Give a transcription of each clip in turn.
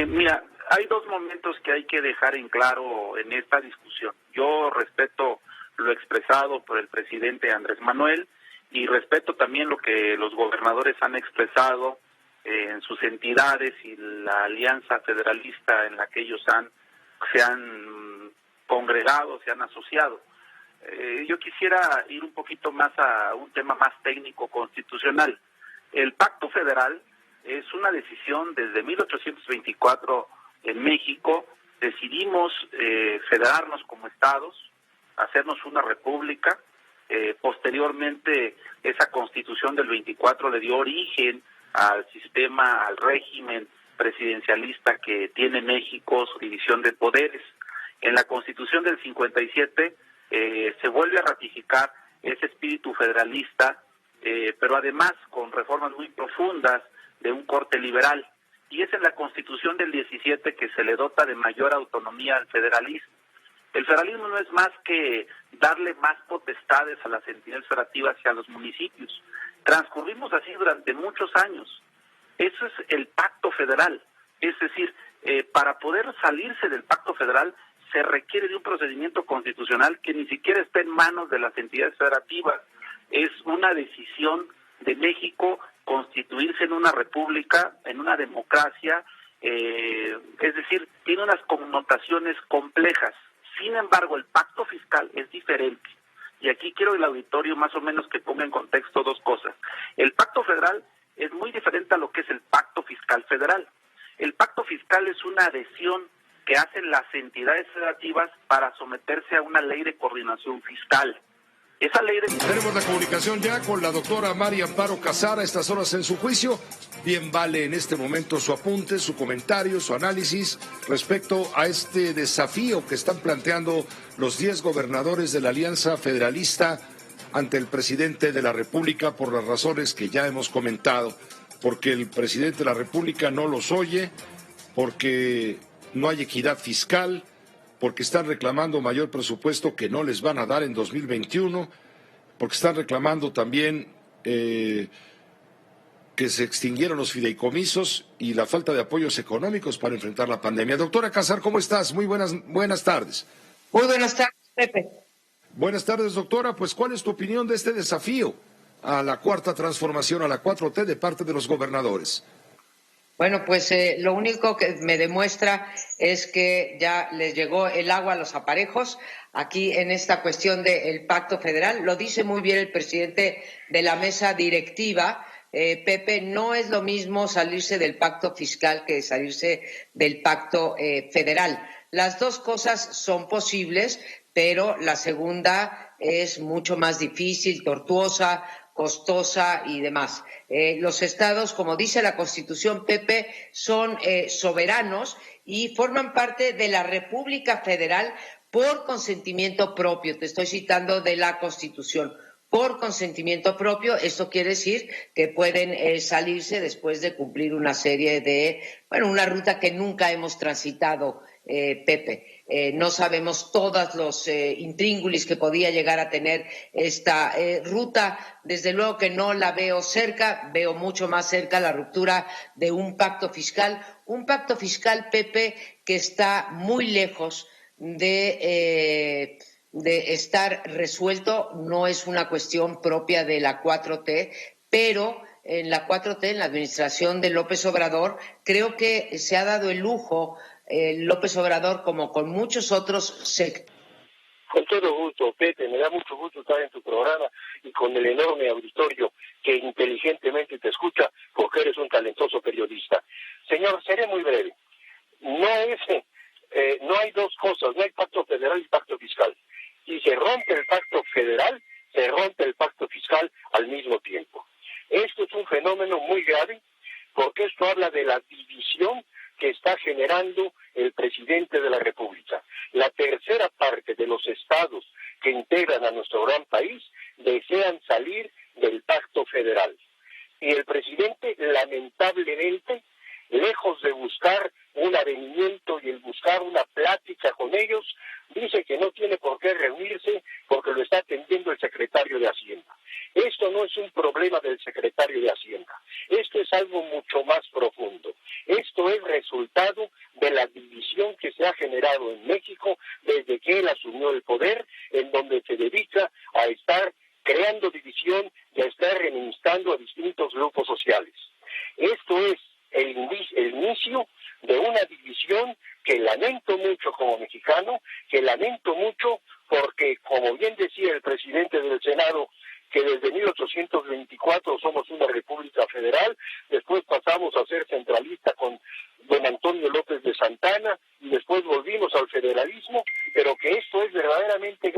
Mira, hay dos momentos que hay que dejar en claro en esta discusión. Yo respeto lo expresado por el presidente Andrés Manuel y respeto también lo que los gobernadores han expresado en sus entidades y la alianza federalista en la que ellos se han congregado, se han asociado. Yo quisiera ir un poquito más a un tema más técnico constitucional. El Pacto Federal es una decisión desde 1824 en México. Decidimos federarnos como estados, hacernos una república. Posteriormente, esa constitución del 24 le dio origen al sistema, al régimen presidencialista que tiene México, su división de poderes. En la constitución del 57 se vuelve a ratificar ese espíritu federalista, pero además con reformas muy profundas de un corte liberal. Y es en la Constitución del 17 que se le dota de mayor autonomía al federalismo. El federalismo no es más que darle más potestades a las entidades federativas y a los municipios. Transcurrimos así durante muchos años. Eso es el pacto federal. Es decir, para poder salirse del pacto federal se requiere de un procedimiento constitucional que ni siquiera está en manos de las entidades federativas. Es una decisión de México constituirse en una república, en una democracia, es decir, tiene unas connotaciones complejas. Sin embargo, el pacto fiscal es diferente. Y aquí quiero el auditorio más o menos que ponga en contexto dos cosas. El pacto federal es muy diferente a lo que es el pacto fiscal federal. El pacto fiscal es una adhesión que hacen las entidades federativas para someterse a una ley de coordinación fiscal. Esa ley de... Tenemos la comunicación ya con la doctora María Amparo Casar a estas horas en su juicio. Bien vale en este momento su apunte, su comentario, su análisis respecto a este desafío que están planteando los 10 gobernadores de la Alianza Federalista ante el presidente de la República por las razones que ya hemos comentado. Porque el presidente de la República no los oye, porque no hay equidad fiscal, porque están reclamando mayor presupuesto que no les van a dar en 2021, porque están reclamando también que se extinguieron los fideicomisos y la falta de apoyos económicos para enfrentar la pandemia. Doctora Casar, ¿cómo estás? Muy buenas tardes. Muy buenas tardes, Pepe. Buenas tardes, doctora. Pues, ¿cuál es tu opinión de este desafío a la cuarta transformación, a la 4T de parte de los gobernadores? Bueno, pues lo único que me demuestra es que ya les llegó el agua a los aparejos aquí en esta cuestión del pacto federal. Lo dice muy bien el presidente de la mesa directiva, Pepe, no es lo mismo salirse del pacto fiscal que salirse del pacto federal. Las dos cosas son posibles, pero la segunda es mucho más difícil, tortuosa, costosa y demás. Los estados, como dice la Constitución, Pepe, son soberanos y forman parte de la República Federal por consentimiento propio. Te estoy citando de la Constitución. Por consentimiento propio, esto quiere decir que pueden salirse después de cumplir una serie de, una ruta que nunca hemos transitado, Pepe. No sabemos todos los intríngulis que podía llegar a tener esta ruta. Desde luego que no la veo cerca, veo mucho más cerca la ruptura de un pacto fiscal, Pepe, que está muy lejos de estar resuelto. No es una cuestión propia de la 4T, pero en la 4T, en la administración de López Obrador, creo que se ha dado el lujo López Obrador, como con muchos otros sectores. Con todo gusto, Pepe, me da mucho gusto estar en tu programa y con el enorme auditorio que inteligentemente te escucha porque eres un talentoso periodista. Señor, seré muy breve. No hay dos cosas, no hay pacto federal y pacto fiscal. Si se rompe el pacto federal, se rompe el pacto fiscal al mismo tiempo. Esto es un fenómeno muy grave porque esto habla de la división que está generando el presidente de la República. La tercera parte de los estados que integran a nuestro gran país desean salir del pacto federal. Y el presidente, lamentablemente, lejos de buscar un avenimiento y el buscar una plática con ellos, dice que no tiene por qué reunirse porque lo está atendiendo el secretario de Hacienda. Esto no es un problema del secretario de Hacienda, esto es algo mucho más profundo. Esto es resultado de la división que se ha generado en México desde que él asumió el poder, en donde se dedica a estar creando división y a estar enemistando a distintos grupos sociales. Esto es el inicio de una división que lamento mucho como mexicano, que lamento mucho porque, como bien decía el presidente del Senado, que desde 1824 somos una república federal, después pasamos a ser centralista con don Antonio López de Santana y después volvimos al federalismo, pero que esto es verdaderamente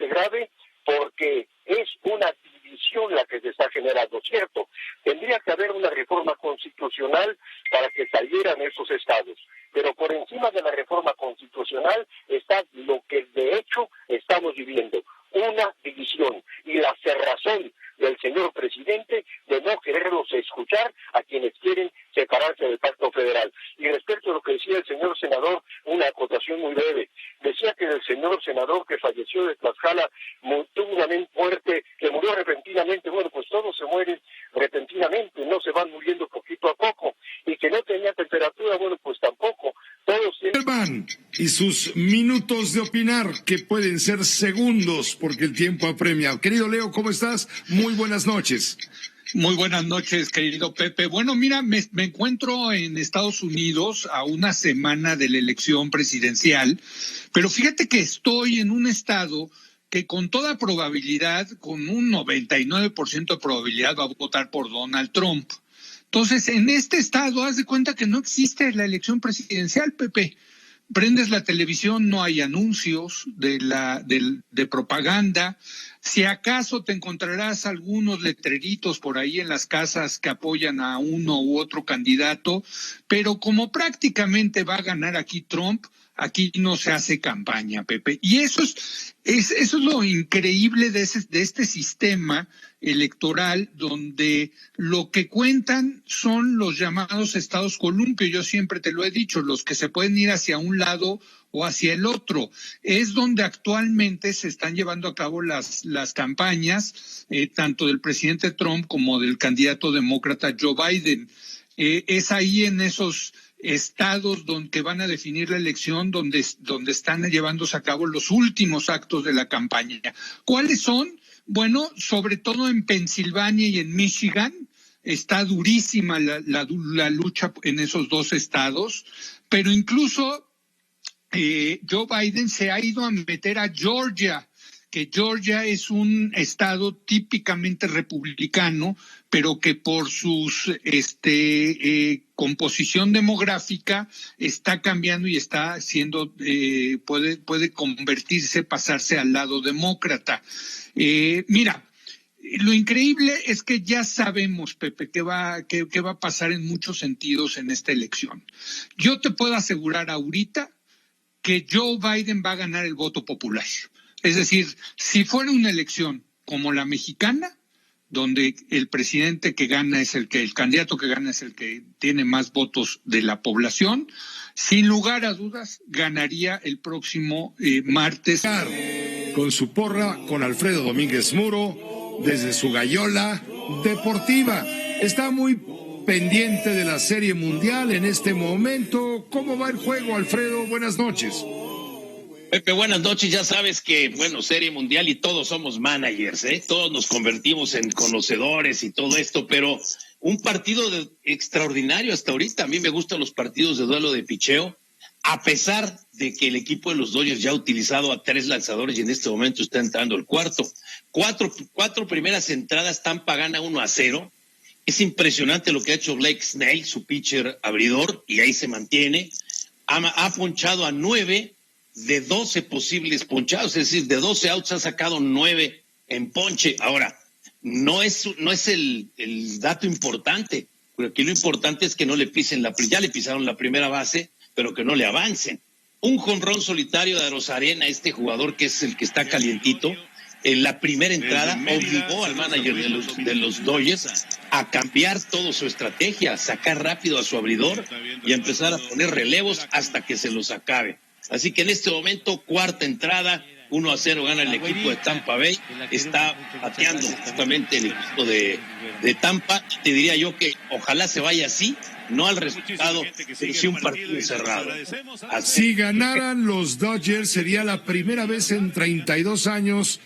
grave porque es una división la que se está generando, ¿cierto? Tendría que haber una reforma constitucional para que salieran esos estados, pero por encima de la reforma constitucional está lo que de hecho estamos viviendo, una división y la cerrazón del señor presidente de no quererlos escuchar a quienes quieren separarse del pacto federal. Y respecto a lo que decía el señor senador, una acotación muy breve. Decía que el señor senador que falleció de Tlaxcala tuvo una muerte que murió repentinamente. Bueno, pues todos se mueren repentinamente, no se van muriendo poquito a poco. Y que no tenía temperatura, bueno, pues tampoco. Todos y sus minutos de opinar, que pueden ser segundos, porque el tiempo apremia. Querido Leo, ¿cómo estás? Muy buenas noches. Muy buenas noches, querido Pepe. Bueno, mira, me encuentro en Estados Unidos a una semana de la elección presidencial, pero fíjate que estoy en un estado que con toda probabilidad, con un 99% de probabilidad, va a votar por Donald Trump. Entonces, en este estado, haz de cuenta que no existe la elección presidencial, Pepe. Prendes la televisión, no hay anuncios de propaganda. Si acaso te encontrarás algunos letreritos por ahí en las casas que apoyan a uno u otro candidato, pero como prácticamente va a ganar aquí Trump, aquí no se hace campaña, Pepe. Y eso es lo increíble de este sistema electoral, donde lo que cuentan son los llamados estados columpio. Yo siempre te lo he dicho, los que se pueden ir hacia un lado o hacia el otro. Es donde actualmente se están llevando a cabo las campañas, tanto del presidente Trump como del candidato demócrata Joe Biden. Es ahí en esos estados que van a definir la elección, donde están llevándose a cabo los últimos actos de la campaña. ¿Cuáles son? Bueno, sobre todo en Pensilvania y en Michigan está durísima la lucha en esos dos estados, pero incluso Joe Biden se ha ido a meter a Georgia, que Georgia es un estado típicamente republicano, pero que por sus composición demográfica está cambiando y está siendo puede convertirse, pasarse al lado demócrata. Mira, lo increíble es que ya sabemos, Pepe, qué va a pasar en muchos sentidos en esta elección. Yo te puedo asegurar ahorita que Joe Biden va a ganar el voto popular. Es decir, si fuera una elección como la mexicana, donde el presidente que gana el candidato que gana es el que tiene más votos de la población, sin lugar a dudas ganaría el próximo martes. Con su porra, con Alfredo Domínguez Muro, desde su gallola deportiva. Está muy pendiente de la Serie Mundial en este momento. ¿Cómo va el juego, Alfredo? Buenas noches. Pepe, buenas noches. Ya sabes que, bueno, Serie Mundial y todos somos managers, ¿eh? Todos nos convertimos en conocedores y todo esto, pero un partido extraordinario hasta ahorita. A mí me gustan los partidos de duelo de picheo, a pesar de que el equipo de los Dodgers ya ha utilizado a 3 lanzadores y en este momento está entrando el cuarto. Cuatro primeras entradas, Tampa gana 1-0. Es impresionante lo que ha hecho Blake Snell, su pitcher abridor, y ahí se mantiene. Ha ponchado a 9 de 12 posibles ponchados, es decir, de 12 outs ha sacado 9 en ponche. Ahora, no es el dato importante, porque aquí lo importante es que no le pisen ya le pisaron la primera base, pero que no le avancen. Un jonrón solitario de Arozarena, este jugador que es el que está calientito, en la primera entrada obligó al manager de los Dodgers a cambiar toda su estrategia, a sacar rápido a su abridor y a empezar a poner relevos hasta que se los acabe. Así que en este momento, cuarta entrada, 1-0 gana el equipo de Tampa Bay. Está pateando justamente el equipo de Tampa. Te diría yo que ojalá se vaya así, no al resultado, pero sí un partido cerrado. Si ganaran los Dodgers, sería la primera vez en 32 años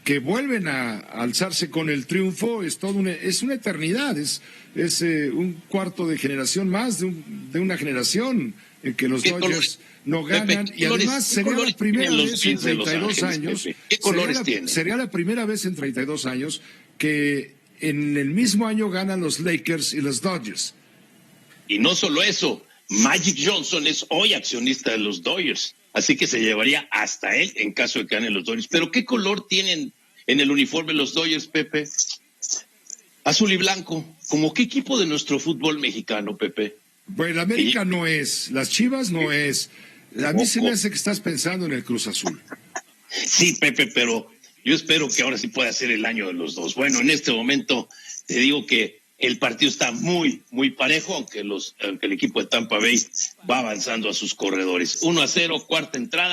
que vuelven a alzarse con el triunfo. Es una eternidad, es un cuarto de generación más de una generación en que los Dodgers no ganan, Pepe, y además sería la primera vez en 32 años. ¿Qué colores tienen? Sería la primera vez en 32 años que en el mismo año ganan los Lakers y los Dodgers. Y no solo eso, Magic Johnson es hoy accionista de los Dodgers, así que se llevaría hasta él en caso de que ganen los Dodgers. Pero ¿qué color tienen en el uniforme los Dodgers, Pepe? Azul y blanco. ¿Como qué equipo de nuestro fútbol mexicano, Pepe? Pues la América no es, las Chivas no es. A mí se me hace que estás pensando en el Cruz Azul. Sí, Pepe, pero yo espero que ahora sí pueda ser el año de los dos. Bueno, en este momento te digo que el partido está muy, muy parejo, aunque el equipo de Tampa Bay va avanzando a sus corredores. 1-0, cuarta entrada.